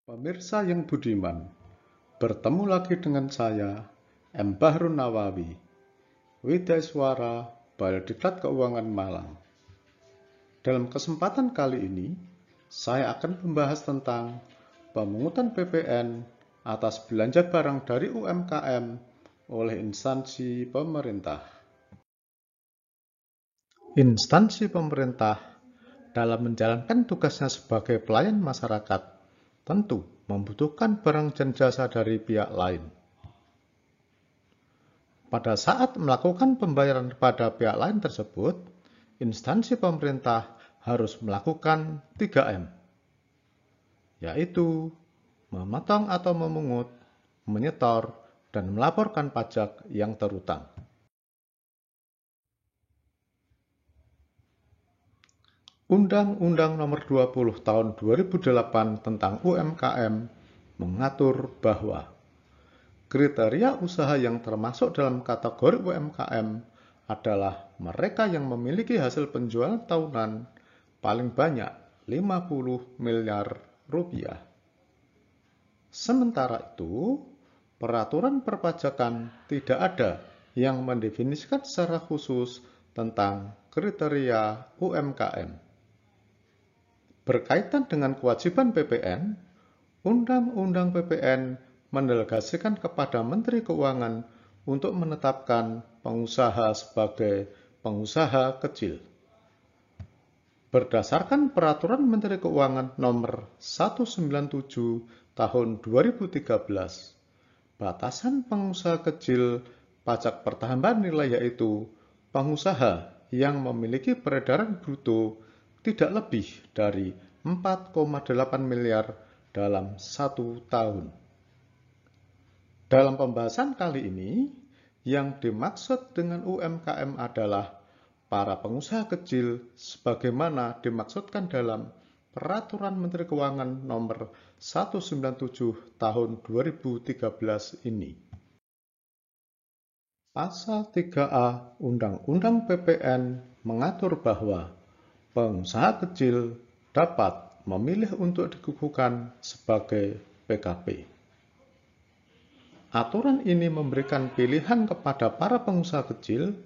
Pemirsa yang budiman, bertemu lagi dengan saya, M. Bahrun Nawawi, Widaiswara, Balai Diklat Keuangan Malang. Dalam kesempatan kali ini, saya akan membahas tentang pemungutan PPN atas belanja barang dari UMKM oleh instansi pemerintah. Instansi pemerintah dalam menjalankan tugasnya sebagai pelayan masyarakat tentu membutuhkan barang dan jasa dari pihak lain. Pada saat melakukan pembayaran kepada pihak lain tersebut, instansi pemerintah harus melakukan 3M, yaitu memotong atau memungut, menyetor, dan melaporkan pajak yang terutang. Undang-Undang Nomor 20 Tahun 2008 tentang UMKM mengatur bahwa kriteria usaha yang termasuk dalam kategori UMKM adalah mereka yang memiliki hasil penjualan tahunan paling banyak 50 miliar rupiah. Sementara itu, peraturan perpajakan tidak ada yang mendefinisikan secara khusus tentang kriteria UMKM. Berkaitan dengan kewajiban PPN, Undang-Undang PPN mendelegasikan kepada Menteri Keuangan untuk menetapkan pengusaha sebagai pengusaha kecil. Berdasarkan Peraturan Menteri Keuangan Nomor 197 Tahun 2013, batasan pengusaha kecil pajak pertambahan nilai yaitu pengusaha yang memiliki peredaran bruto tidak lebih dari 4,8 miliar dalam 1 tahun. Dalam pembahasan kali ini, yang dimaksud dengan UMKM adalah para pengusaha kecil sebagaimana dimaksudkan dalam Peraturan Menteri Keuangan Nomor 197 Tahun 2013 ini. Pasal 3A Undang-Undang PPN mengatur bahwa pengusaha kecil dapat memilih untuk dikukuhkan sebagai PKP. Aturan ini memberikan pilihan kepada para pengusaha kecil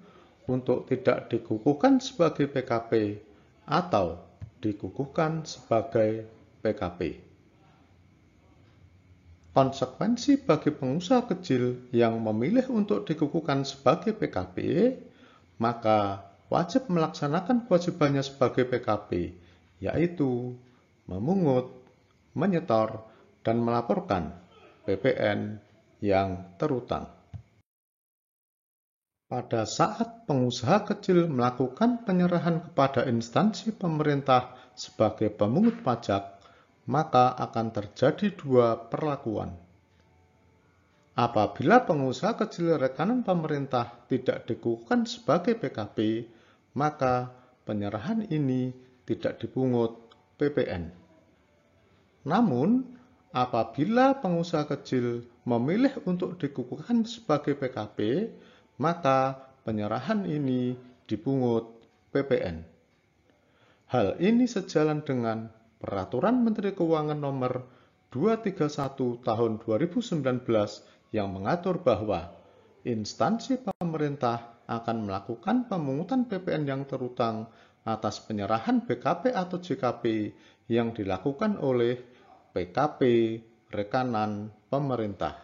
untuk tidak dikukuhkan sebagai PKP atau dikukuhkan sebagai PKP. Konsekuensi bagi pengusaha kecil yang memilih untuk dikukuhkan sebagai PKP, maka wajib melaksanakan kewajibannya sebagai PKP, yaitu memungut, menyetor, dan melaporkan PPN yang terutang. Pada saat pengusaha kecil melakukan penyerahan kepada instansi pemerintah sebagai pemungut pajak, maka akan terjadi dua perlakuan. Apabila pengusaha kecil rekanan pemerintah tidak dikukuhkan sebagai PKP, maka penyerahan ini tidak dipungut PPN. Namun, apabila pengusaha kecil memilih untuk dikukuhkan sebagai PKP, maka penyerahan ini dipungut PPN. Hal ini sejalan dengan Peraturan Menteri Keuangan Nomor 231 Tahun 2019 yang mengatur bahwa instansi pemerintah akan melakukan pemungutan PPN yang terutang atas penyerahan BKP atau JKP yang dilakukan oleh PKP rekanan pemerintah.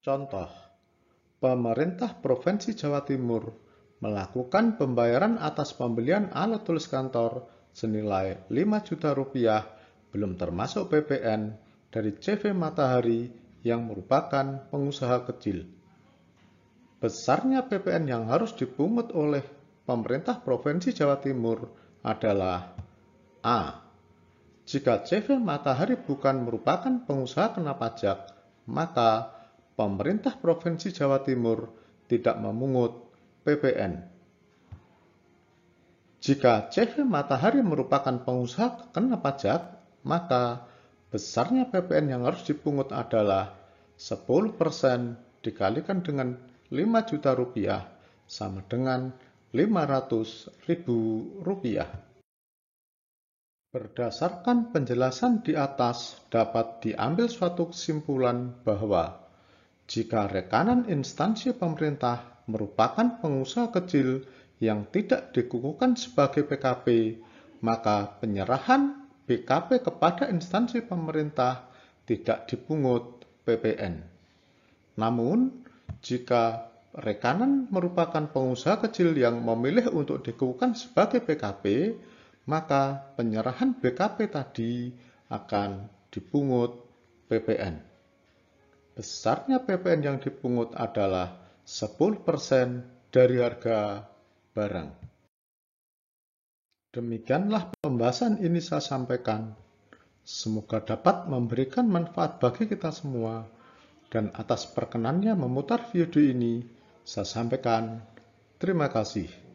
Contoh, pemerintah Provinsi Jawa Timur melakukan pembayaran atas pembelian alat tulis kantor senilai 5 juta rupiah belum termasuk PPN dari CV Matahari yang merupakan pengusaha kecil. Besarnya PPN yang harus dipungut oleh pemerintah Provinsi Jawa Timur adalah A. Jika CV Matahari bukan merupakan pengusaha kena pajak, maka pemerintah Provinsi Jawa Timur tidak memungut PPN. Jika CV Matahari merupakan pengusaha kena pajak, maka besarnya PPN yang harus dipungut adalah 10% dikalikan dengan 5 juta rupiah sama dengan 500.000 rupiah. Berdasarkan penjelasan di atas, dapat diambil suatu kesimpulan bahwa jika rekanan instansi pemerintah merupakan pengusaha kecil yang tidak dikukuhkan sebagai PKP, maka penyerahan BKP kepada instansi pemerintah tidak dipungut PPN. Namun, jika rekanan merupakan pengusaha kecil yang memilih untuk dikukuhkan sebagai PKP, maka penyerahan BKP tadi akan dipungut PPN. Besarnya PPN yang dipungut adalah 10% dari harga barang. Demikianlah pembahasan ini saya sampaikan. Semoga dapat memberikan manfaat bagi kita semua. Dan atas perkenannya memutar video ini, saya sampaikan terima kasih.